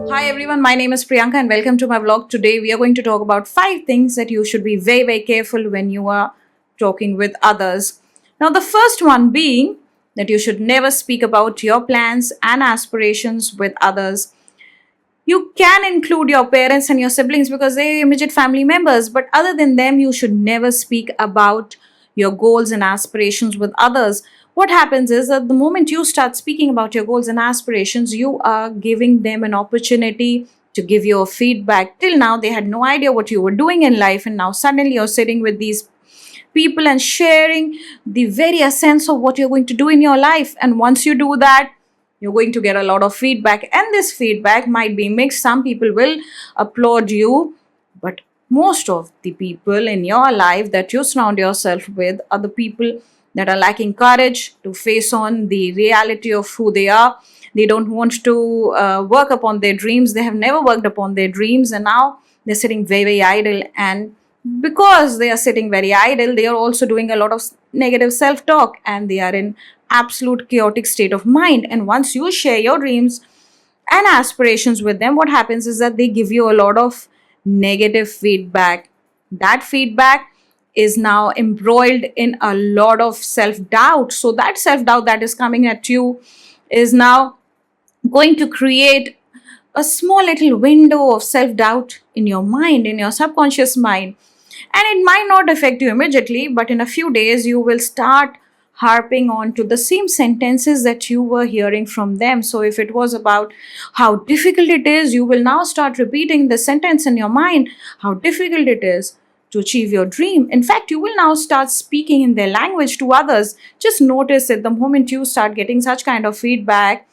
Hi everyone, my name is Priyanka and welcome to my vlog. Today we are going to talk about 5 things that you should be very careful when you are talking with others. Now the first one being that you should never speak about your plans and aspirations with others. You can include your parents and your siblings because they're immediate family members, but other than them, you should never speak about your goals and aspirations with others. What happens is that the moment you start speaking about your goals and aspirations, you are giving them an opportunity to give you a feedback. Till now, they had no idea what you were doing in life, and now suddenly you're sitting with these people and sharing the very essence of what you're going to do in your life. And once you do that, you're going to get a lot of feedback, and this feedback might be mixed. Some people will applaud you, but most of the people in your life that you surround yourself with are the people that are lacking courage to face on the reality of who they are. They don't want to work upon their dreams. They have never worked upon their dreams, and now they're sitting very idle. And because they are sitting very idle, they are also doing a lot of negative self talk, and they are in absolute chaotic state of mind. And once you share your dreams and aspirations with them, what happens is that they give you a lot of negative feedback. That feedback is now embroiled in a lot of self doubt. So that self doubt that is coming at you is now going to create a small little window of self doubt in your mind, in your subconscious mind. And it might not affect you immediately, but in a few days, you will start harping on to the same sentences that you were hearing from them. So, if it was about how difficult it is, you will now start repeating the sentence in your mind, how difficult it is to achieve your dream. In fact, you will now start speaking in their language to others. Just notice it, the moment you start getting such kind of feedback,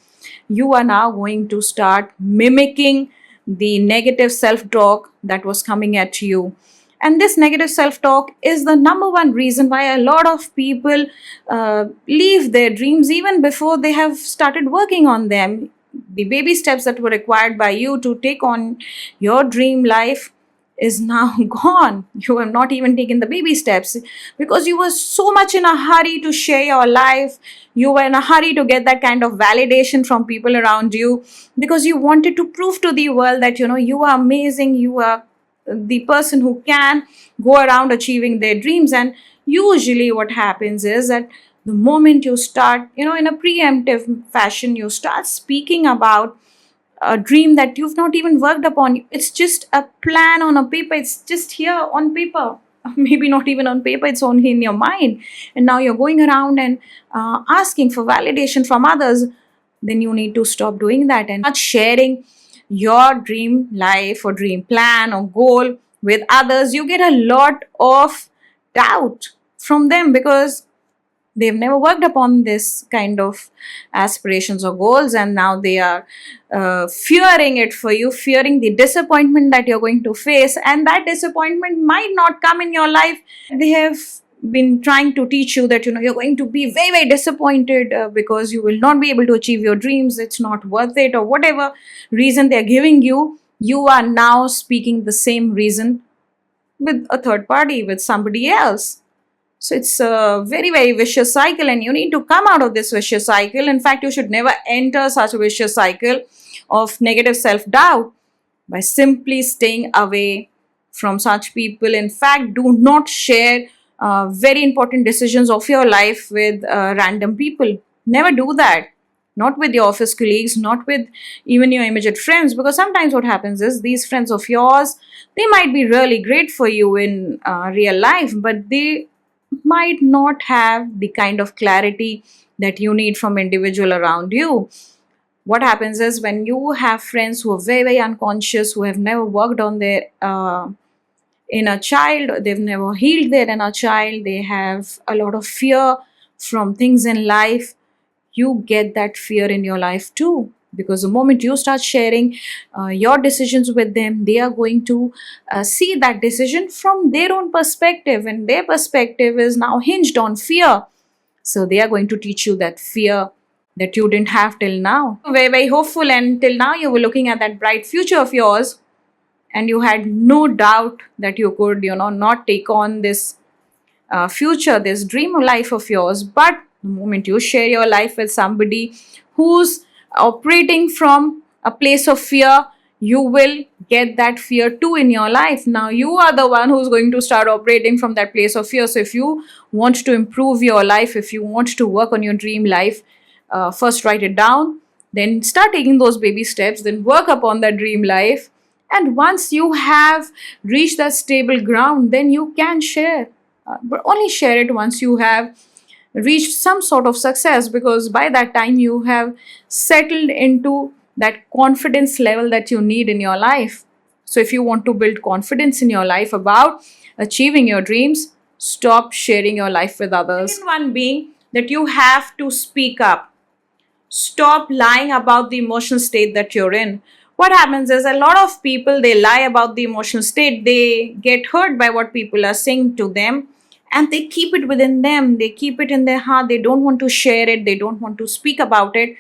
you are now going to start mimicking the negative self talk that was coming at you. And this negative self talk is the number one reason why a lot of people leave their dreams even before they have started working on them. The baby steps that were required by you to take on your dream life is now gone. You have not even taken the baby steps because you were so much in a hurry to share your life. You were in a hurry to get that kind of validation from people around you because you wanted to prove to the world that you are amazing, you are the person who can go around achieving their dreams. And usually what happens is that the moment you start, in a preemptive fashion, you start speaking about a dream that you've not even worked upon. It's just a plan on a paper. It's just here on paper. Maybe not even on paper, it's only in your mind. And now you're going around and asking for validation from others. Then you need to stop doing that and not sharing your dream life or dream plan or goal with others. You get a lot of doubt from them because they've never worked upon this kind of aspirations or goals, and now they are fearing it for you, fearing the disappointment that you're going to face. And that disappointment might not come in your life. They have been trying to teach you that you're going to be very disappointed because you will not be able to achieve your dreams, it's not worth it, or whatever reason they're giving you. You are now speaking the same reason with a third party, with somebody else. So it's a very vicious cycle, and you need to come out of this vicious cycle. In fact, you should never enter such a vicious cycle of negative self doubt by simply staying away from such people. In fact, do not share very important decisions of your life with random people. Never do that. Not with your office colleagues, not with even your immediate friends, because sometimes what happens is these friends of yours, they might be really great for you in real life, but they might not have the kind of clarity that you need from individual around you. What happens is when you have friends who are very unconscious, who have never worked on their inner child, they've never healed their inner child, they have a lot of fear from things in life, you get that fear in your life too. Because the moment you start sharing your decisions with them, they are going to see that decision from their own perspective, and their perspective is now hinged on fear. So they are going to teach you that fear that you didn't have till now. Very hopeful, and till now you were looking at that bright future of yours, and you had no doubt that you could, not take on this future, this dream life of yours. But the moment you share your life with somebody who's operating from a place of fear, you will get that fear too in your life. Now you are the one who's going to start operating from that place of fear. So if you want to improve your life, if you want to work on your dream life, first write it down, then start taking those baby steps, then work upon that dream life. And once you have reached that stable ground, then you can share. But only share it once you have reached some sort of success, because by that time you have settled into that confidence level that you need in your life. So if you want to build confidence in your life about achieving your dreams, stop sharing your life with others. Second one being that you have to speak up. Stop lying about the emotional state that you're in. What happens is, a lot of people, they lie about the emotional state. They get hurt by what people are saying to them, and they keep it within them, they keep it in their heart, they don't want to share it, they don't want to speak about it.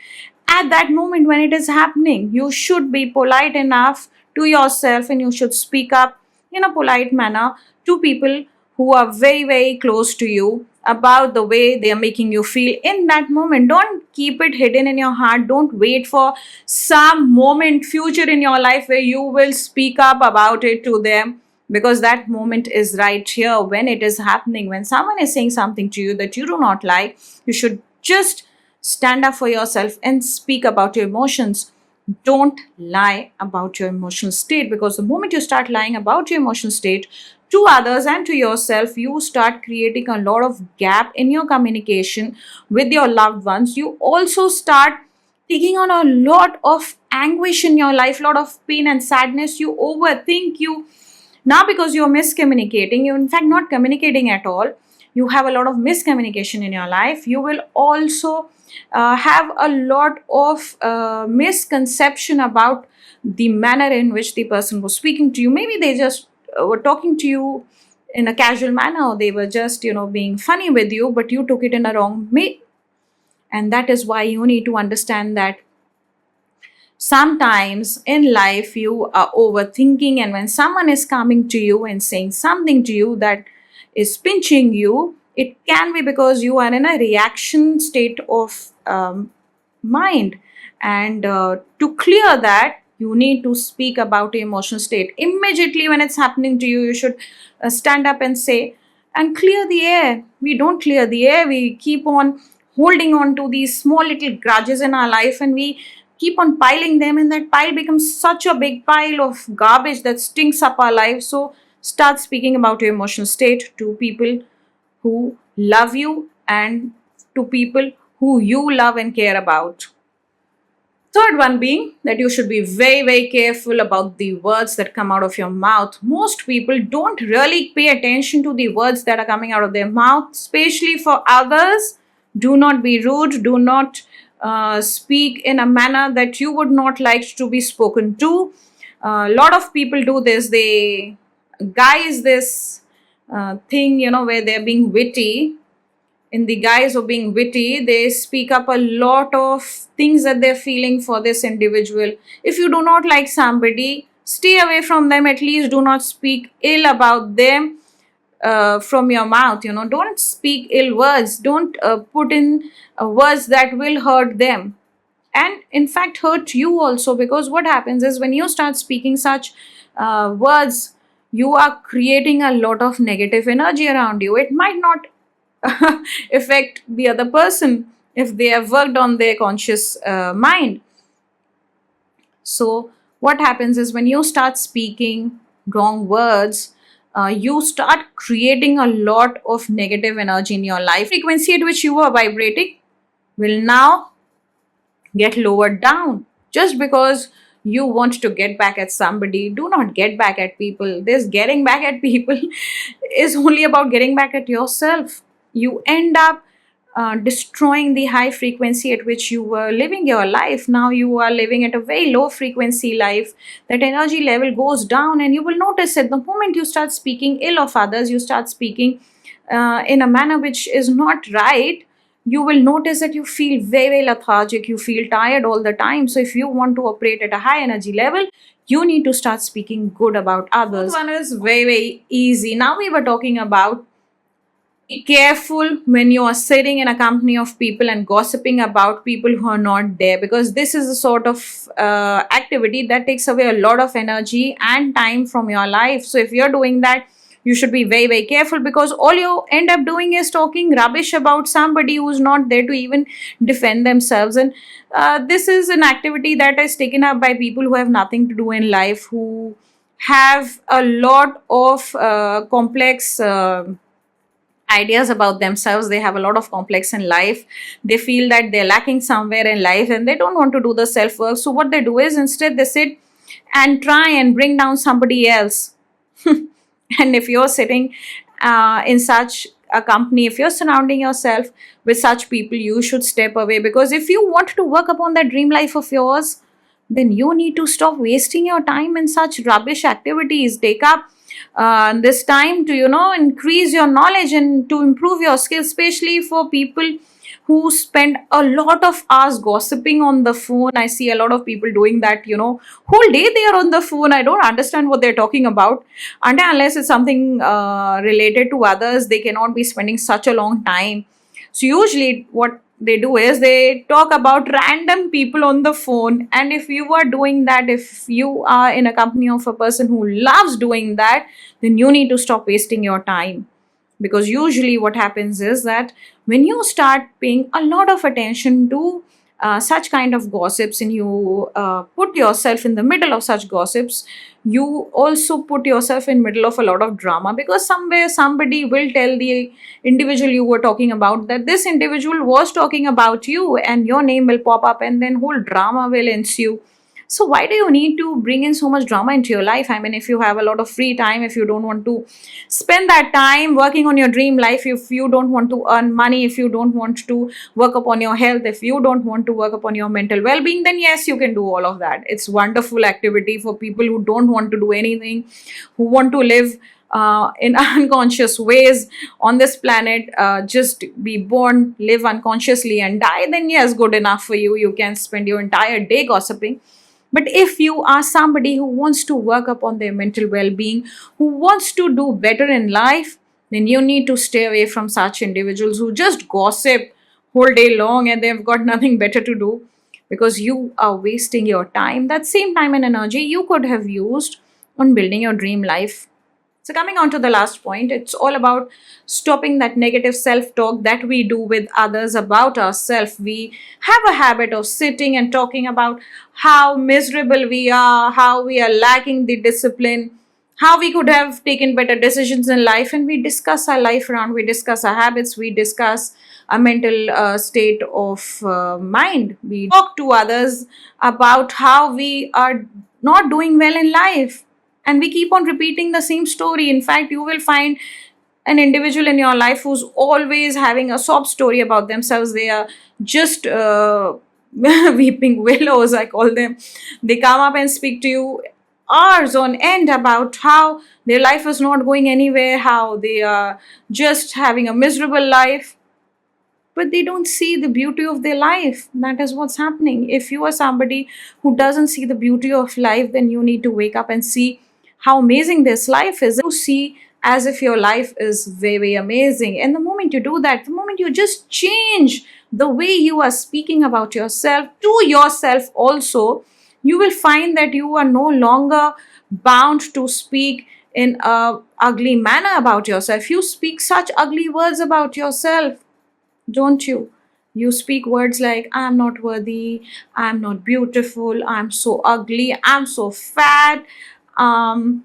At that moment when it is happening, you should be polite enough to yourself, and you should speak up in a polite manner to people who are very, very close to you about the way they are making you feel in that moment. Don't keep it hidden in your heart. Don't wait for some moment future in your life where you will speak up about it to them, because that moment is right here when it is happening. When someone is saying something to you that you do not like, you should just stand up for yourself and speak about your emotions. Don't lie about your emotional state, because the moment you start lying about your emotional state to others and to yourself, you start creating a lot of gap in your communication with your loved ones. You also start taking on a lot of anguish in your life, lot of pain and sadness. You overthink, you now, because you're miscommunicating, you're in fact not communicating at all, you have a lot of miscommunication in your life. You will also have a lot of misconception about the manner in which the person was speaking to you. Maybe they just were talking to you in a casual manner, or they were just, being funny with you, but you took it in a wrong way. And that is why you need to understand that sometimes in life you are overthinking, and when someone is coming to you and saying something to you that is pinching you, it can be because you are in a reaction state of mind. And to clear that, you need to speak about your emotional state immediately. When it's happening to you, you should stand up and say, and clear the air. We don't clear the air, we keep on holding on to these small little grudges in our life, and we keep on piling them, and that pile becomes such a big pile of garbage that stinks up our life. So start speaking about your emotional state to people who love you, and to people who you love and care about. Third one being that you should be very, very careful about the words that come out of your mouth. Most people don't really pay attention to the words that are coming out of their mouth, especially for others. Do not be rude. Do not speak in a manner that you would not like to be spoken to. A lot of people do this. They guise this thing, where they're being witty. In the guise of being witty, they speak up a lot of things that they're feeling for this individual. If you do not like somebody, stay away from them. At least do not speak ill about them from your mouth. Don't speak ill words. Don't put in words that will hurt them, and in fact hurt you also. Because what happens is, when you start speaking such words, you are creating a lot of negative energy around you. It might not affect the other person if they have worked on their conscious mind. So what happens is, when you start speaking wrong words, you start creating a lot of negative energy in your life. Frequency at which you are vibrating will now get lowered down. Just because you want to get back at somebody, do not get back at people. This getting back at people is only about getting back at yourself. You end up destroying the high frequency at which you were living your life. Now you are living at a very low frequency life. That energy level goes down, and you will notice it the moment you start speaking ill of others. You start speaking in a manner which is not right. You will notice that you feel very, very lethargic. You feel tired all the time. So if you want to operate at a high energy level, you need to start speaking good about others. One is very, very easy. Now we were talking about Be careful when you are sitting in a company of people and gossiping about people who are not there, because this is a sort of activity that takes away a lot of energy and time from your life. So if you're doing that, you should be very, very careful, because all you end up doing is talking rubbish about somebody who's not there to even defend themselves. And this is an activity that is taken up by people who have nothing to do in life, who have a lot of complex ideas about themselves. They have a lot of complex in life. They feel that they're lacking somewhere in life and they don't want to do the self work. So what they do is, instead they sit and try and bring down somebody else. And if you're sitting in such a company, if you're surrounding yourself with such people, you should step away, because if you want to work upon that dream life of yours, then you need to stop wasting your time in such rubbish activities. Take up this time to, increase your knowledge and to improve your skills, especially for people who spend a lot of hours gossiping on the phone. I see a lot of people doing that, whole day they are on the phone. I don't understand what they're talking about. And unless it's something related to others, they cannot be spending such a long time. So usually what they do is they talk about random people on the phone. And if you are doing that, if you are in a company of a person who loves doing that, then you need to stop wasting your time. Because usually what happens is that when you start paying a lot of attention to such kind of gossips, and you put yourself in the middle of such gossips, you also put yourself in middle of a lot of drama, because somewhere somebody will tell the individual you were talking about that this individual was talking about you, and your name will pop up, and then whole drama will ensue. So why do you need to bring in so much drama into your life? I mean, if you have a lot of free time, if you don't want to spend that time working on your dream life, if you don't want to earn money, if you don't want to work upon your health, if you don't want to work upon your mental well-being, then yes, you can do all of that. It's wonderful activity for people who don't want to do anything, who want to live in unconscious ways on this planet, just be born, live unconsciously and die. Then yes, good enough for you. You can spend your entire day gossiping. But if you are somebody who wants to work upon their mental well-being, who wants to do better in life, then you need to stay away from such individuals who just gossip whole day long and they've got nothing better to do, because you are wasting your time. That same time and energy you could have used on building your dream life. So, coming on to the last point, it's all about stopping that negative self talk that we do with others about ourselves. We have a habit of sitting and talking about how miserable we are, how we are lacking the discipline, how we could have taken better decisions in life, and we discuss our life around, we discuss our habits, we discuss a mental state of mind. We talk to others about how we are not doing well in life, and we keep on repeating the same story. In fact, you will find an individual in your life who's always having a sob story about themselves. They are just weeping willows, I call them. They come up and speak to you hours on end about how their life is not going anywhere, how they are just having a miserable life, but they don't see the beauty of their life. That is what's happening. If you are somebody who doesn't see the beauty of life, then you need to wake up and see how amazing this life is. You see as if your life is very, very amazing. And the moment you do that, the moment you just change the way you are speaking about yourself to yourself also, you will find that you are no longer bound to speak in a ugly manner about yourself. You speak such ugly words about yourself, don't you? You speak words like, I'm not worthy, I'm not beautiful, I'm so ugly, I'm so fat, um,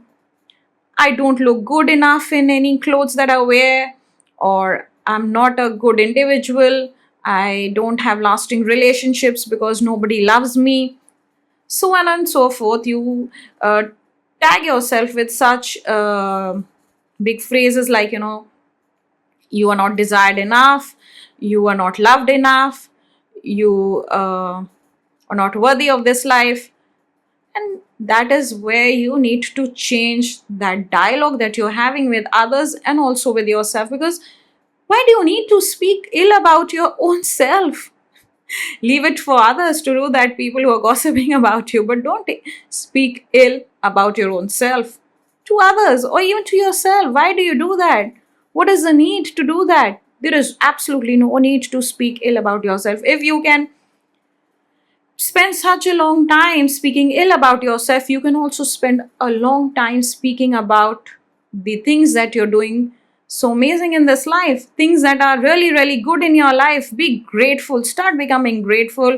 I don't look good enough in any clothes that I wear, or I'm not a good individual, I don't have lasting relationships because nobody loves me, so on and so forth. You tag yourself with such big phrases like, you are not desired enough, you are not loved enough, you are not worthy of this life. And that is where you need to change that dialogue that you're having with others and also with yourself. Because why do you need to speak ill about your own self? Leave it for others to do that, people who are gossiping about you, but don't speak ill about your own self to others or even to yourself. Why do you do that? What is the need to do that? There is absolutely no need to speak ill about yourself. If you can spend such a long time speaking ill about yourself, you can also spend a long time speaking about the things that you're doing so amazing in this life, things that are really, really good in your life. Be grateful, start becoming grateful,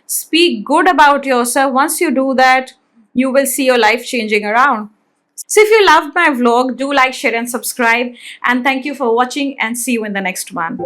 speak good about yourself. Once you do that, you will see your life changing around. So, if you loved my vlog, do like, share, and subscribe. And thank you for watching, and see you in the next one.